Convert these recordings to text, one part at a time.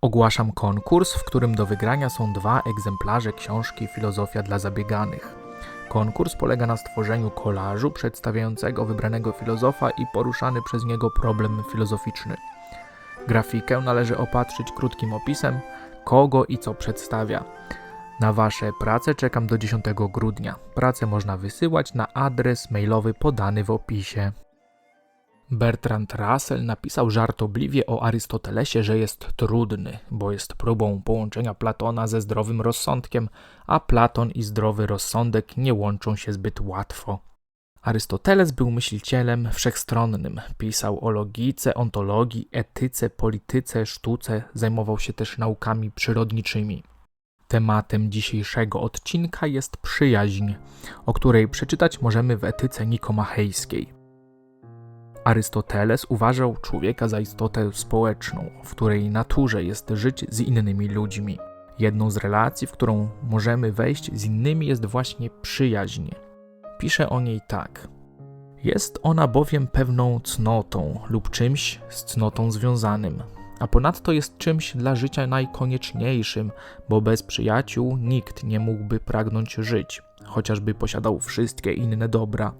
Ogłaszam konkurs, w którym do wygrania są 2 egzemplarze książki Filozofia dla zabieganych. Konkurs polega na stworzeniu kolażu przedstawiającego wybranego filozofa i poruszany przez niego problem filozoficzny. Grafikę należy opatrzyć krótkim opisem, kogo i co przedstawia. Na Wasze prace czekam do 10 grudnia. Prace można wysyłać na adres mailowy podany w opisie. Bertrand Russell napisał żartobliwie o Arystotelesie, że jest trudny, bo jest próbą połączenia Platona ze zdrowym rozsądkiem, a Platon i zdrowy rozsądek nie łączą się zbyt łatwo. Arystoteles był myślicielem wszechstronnym. Pisał o logice, ontologii, etyce, polityce, sztuce, zajmował się też naukami przyrodniczymi. Tematem dzisiejszego odcinka jest przyjaźń, o której przeczytać możemy w etyce nikomachejskiej. Arystoteles uważał człowieka za istotę społeczną, w której naturze jest żyć z innymi ludźmi. Jedną z relacji, w którą możemy wejść z innymi, jest właśnie przyjaźń. Pisze o niej tak. Jest ona bowiem pewną cnotą lub czymś z cnotą związanym, a ponadto jest czymś dla życia najkonieczniejszym, bo bez przyjaciół nikt nie mógłby pragnąć żyć, chociażby posiadał wszystkie inne dobra.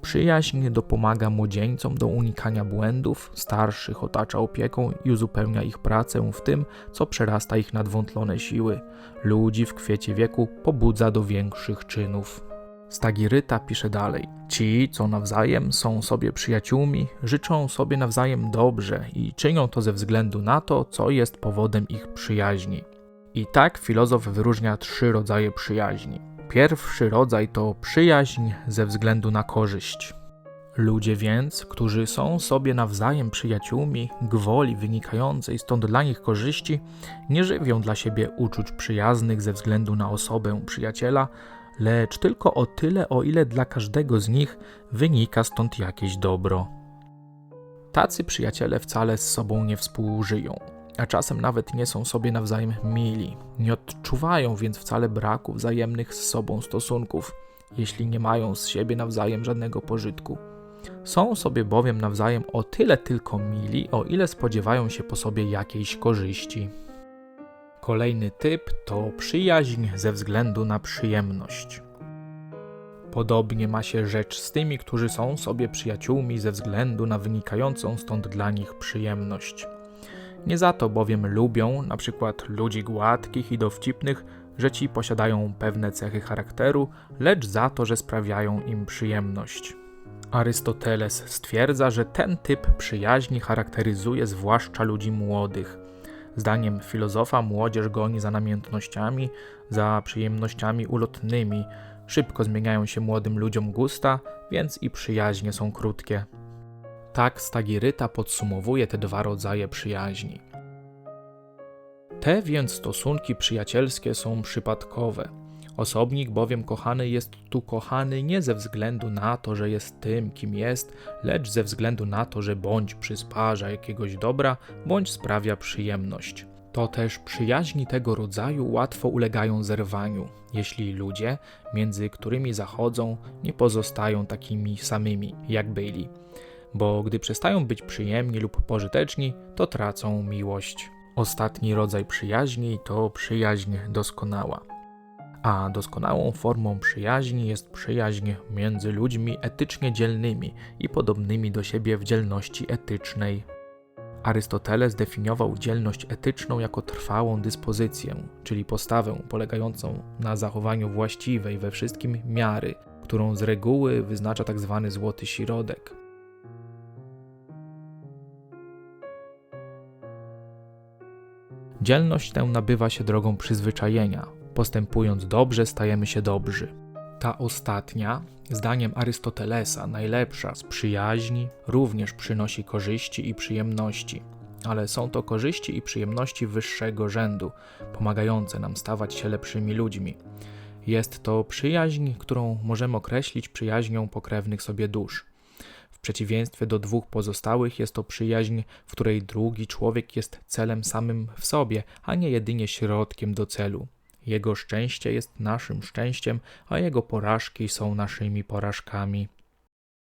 Przyjaźń dopomaga młodzieńcom do unikania błędów, starszych otacza opieką i uzupełnia ich pracę w tym, co przerasta ich nadwątlone siły. Ludzi w kwiecie wieku pobudza do większych czynów. Stagiryta pisze dalej. Ci, co nawzajem są sobie przyjaciółmi, życzą sobie nawzajem dobrze i czynią to ze względu na to, co jest powodem ich przyjaźni. I tak filozof wyróżnia 3 rodzaje przyjaźni. Pierwszy rodzaj to przyjaźń ze względu na korzyść. Ludzie więc, którzy są sobie nawzajem przyjaciółmi, gwoli wynikającej stąd dla nich korzyści, nie żywią dla siebie uczuć przyjaznych ze względu na osobę przyjaciela, lecz tylko o tyle, o ile dla każdego z nich wynika stąd jakieś dobro. Tacy przyjaciele wcale z sobą nie współżyją, a czasem nawet nie są sobie nawzajem mili. Nie odczuwają więc wcale braku wzajemnych z sobą stosunków, jeśli nie mają z siebie nawzajem żadnego pożytku. Są sobie bowiem nawzajem o tyle tylko mili, o ile spodziewają się po sobie jakiejś korzyści. Kolejny typ to przyjaźń ze względu na przyjemność. Podobnie ma się rzecz z tymi, którzy są sobie przyjaciółmi ze względu na wynikającą stąd dla nich przyjemność. Nie za to bowiem lubią na przykład ludzi gładkich i dowcipnych, że ci posiadają pewne cechy charakteru, lecz za to, że sprawiają im przyjemność. Arystoteles stwierdza, że ten typ przyjaźni charakteryzuje zwłaszcza ludzi młodych. Zdaniem filozofa młodzież goni za namiętnościami, za przyjemnościami ulotnymi. Szybko zmieniają się młodym ludziom gusta, więc i przyjaźnie są krótkie. Tak Stagiryta podsumowuje te 2 rodzaje przyjaźni. Te więc stosunki przyjacielskie są przypadkowe. Osobnik bowiem kochany jest tu kochany nie ze względu na to, że jest tym, kim jest, lecz ze względu na to, że bądź przysparza jakiegoś dobra, bądź sprawia przyjemność. To też przyjaźni tego rodzaju łatwo ulegają zerwaniu, jeśli ludzie, między którymi zachodzą, nie pozostają takimi samymi, jak byli. Bo gdy przestają być przyjemni lub pożyteczni, to tracą miłość. Ostatni rodzaj przyjaźni to przyjaźń doskonała. A doskonałą formą przyjaźni jest przyjaźń między ludźmi etycznie dzielnymi i podobnymi do siebie w dzielności etycznej. Arystoteles definiował dzielność etyczną jako trwałą dyspozycję, czyli postawę polegającą na zachowaniu właściwej we wszystkim miary, którą z reguły wyznacza tzw. złoty środek. Dzielność tę nabywa się drogą przyzwyczajenia. Postępując dobrze, stajemy się dobrzy. Ta ostatnia, zdaniem Arystotelesa, najlepsza z przyjaźni, również przynosi korzyści i przyjemności. Ale są to korzyści i przyjemności wyższego rzędu, pomagające nam stawać się lepszymi ludźmi. Jest to przyjaźń, którą możemy określić przyjaźnią pokrewnych sobie dusz. W przeciwieństwie do 2 pozostałych jest to przyjaźń, w której drugi człowiek jest celem samym w sobie, a nie jedynie środkiem do celu. Jego szczęście jest naszym szczęściem, a jego porażki są naszymi porażkami.